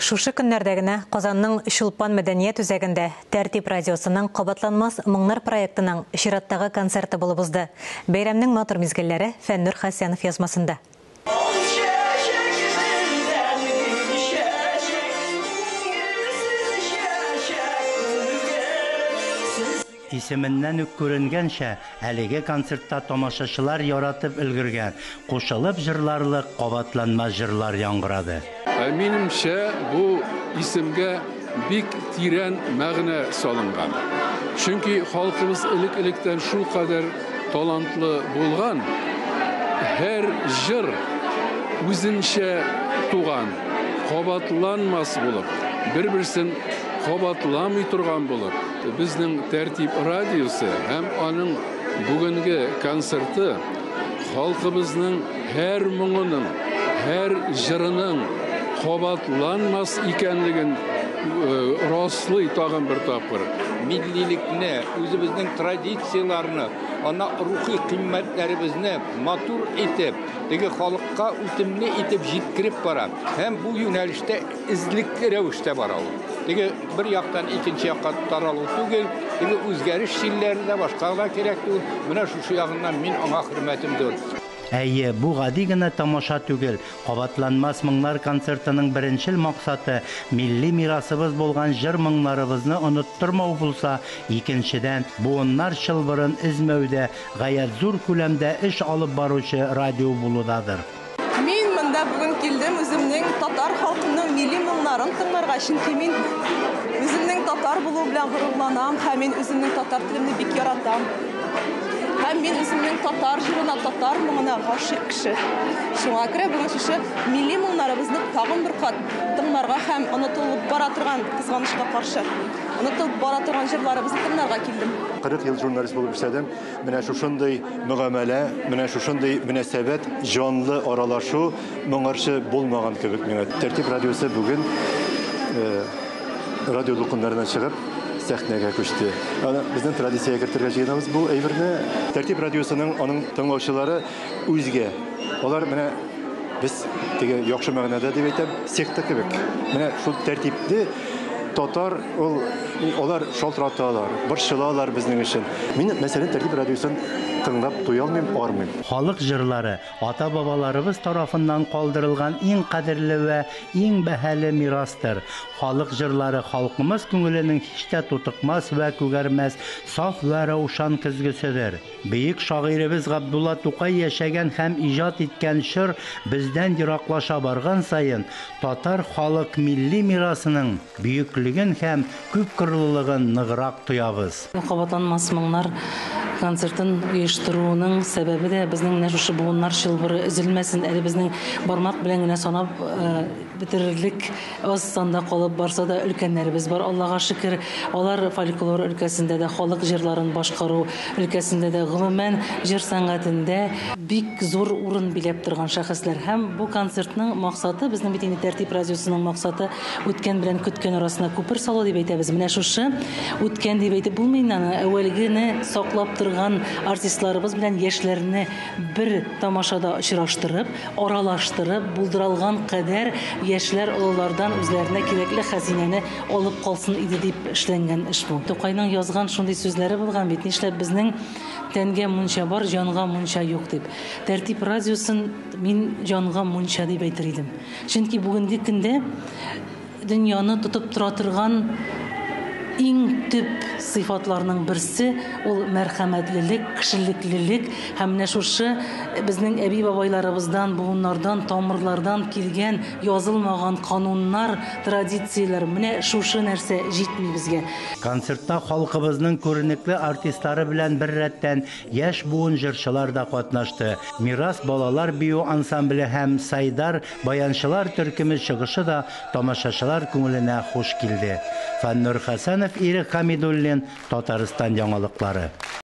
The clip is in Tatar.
Шушы көннәрдәгенә Казанның Чулпан мәдәният үзәгендә Тәртип радиосының кабатланмас моңнар проектының чираттагы концерты булып узды. Бәйрәмнең матур мизгелләре Фәннур Хәсәнов язмасында. Исеменнән үк күренгәнчә, әлеге концертта тамашачылар яратып өлгергән, кушылып җырларлык кабатланма җырлар яңгырады. Минемчә, бу исемгә бик тирән мәгънә салынган. Чөнки халкыбыз элек-электән шул кадәр талантлы булган, һәр җыр үзенчә туган, кабатланмас булып, бер-берсен кабатламый торган булып, безнең Тәртип радиосы һәм аның бүгенге концерты халкыбызның һәр моңының, һәр җырының кабатланмас икәнлеген раслый тагын бер тапкыр. Millilikni, үзебезнең традицияларны, ана рухи кыйммәтләребезне матур итеп, теге халыкка үтемле итеп җиткереп бара. Һәм бу юнәлештә излекле рәвештә бара ул. Теге бер яктан икенче якка таралу түгел, теге үзгәреш шилләре дә башкага кирәк түгел. Менә шушы ягыннан мин аңа хөрмәтем зур. Әйе, бу гади генә тамаша түгел. Кабатланмас моңнар концертының беренчел максаты милли мирасыбыз булган җыр моңнарыбызны оныттырмау булса, икенчедән буыннар чылбырын измәүдә гаять зур күләмдә эш алып баручы радио булудадыр. Мин монда бүген килдем, үземнең татар халкының милли моңнарын тыңларга, чөнки мин үземнең татар булу белән горурланам, һәм мин үземнең татар телемне бик яратам. Һәм мин үземнең татар җырына, татар моңына гашыйк кеше. Шуңа күрә бүген шушы милли моңнарыбызны тагын бер кат тыңларга һәм онытылып бара торган кызганычка каршы, онытылып бара торган җырларыбызны тыңларга килдем. 40 ел журналист булып эшләдем. Менә шушындый мөгамәлә, менә шушындый мөнәсәбәт, җанлы аралашу моңарчы булмаган кебек миңа. Тәртип радиосы бүген радио дулкыннарына чыгып сәхнәгә күчте. Безнең традициягә кертергә җыенабыз. Бу әйберне Тәртип радиосының аның тыңлаучылары үзгә. Алар менә без теге яхшы мәгънәдә дип әйтәм, секта кебек. Менә шул тәртипне татар алар шалтыраталар, борчылалар безнең өчен. Мин мәсәлән Тәртип радиосын тыңлап туя алмыйм, армыйм. Халык җырлары ата-бабаларыбыз тарафыннан калдырылган иң кадерле вә иң бәһале мирастыр. Халык җырлары халкымыз күңеленең һич тә тутыкмас вә күгәрмәс саф вә раушан көзгеседер. Бөек шагыйребез Габдулла Тукай яшәгән һәм иҗат иткән шыр бездән ераклаша барган саен татар халык милли мирасының бөеклеген һәм күп кырлылыгын ныграк тоябыз. Кабатланмас моңнар концертын оештыруның сәбәбе дә безнең менә шушы буыннар чылбыры өзелмәсен, әле безнең бармак белән генә санап бетерерлек аз санда калып барса да өлкәннәребез бар. Аллага шөкер, алар фольклор өлкәсендә дә, халык җырларын башкару өлкәсендә дә, гомумән җыр сәнгатендә бик зур урын биләп торган шәхесләр. Һәм бу концертның максаты, безнең бит инде Тәртип радиосының максаты үткән белән көткән арасына күпер салу дип әйтәбез. Менә шушы үткән дип әйтеп булмый, аны әүвәлгене саклап торган артистларыбыз белән яшьләрне бер тамашада очраштырып, аралаштырып, булдырылган кадәр яшьләр олылардан үзләренә кирәкле хәзинәне алып калсын иде дип эшләнгән эш бу. Тукайның язган шундый сүзләре булган бит, нишләп безнең тәнгә мунча бар, җанга мунча юк дип. Тәртип радиосын мин җанга мунча дип әйтер идем. Чөнки бүгенге көндә дөньяны тотып тора торган иң төп сыйфатларның берсе ул мәрхәмәтлелек, кешелеклелек һәм менә шушы безнең әби-бабайларыбыздан, буыннардан, тамырлардан килгән язылмаган кануннар, традициялар, менә шушы нәрсә җитми безгә. Концертта халкыбызның күренекле артистлары белән бер рәттән яшь буын җырчылар да катнашты. Мирас балалар бию ансамбле һәм Сайдар баянчылар төркеме чыгышы да тамашачылар күңеленә хуш килде. Фәннур Хәсәнов, Ирек Хамидуллин, Татарстан яңалыклары.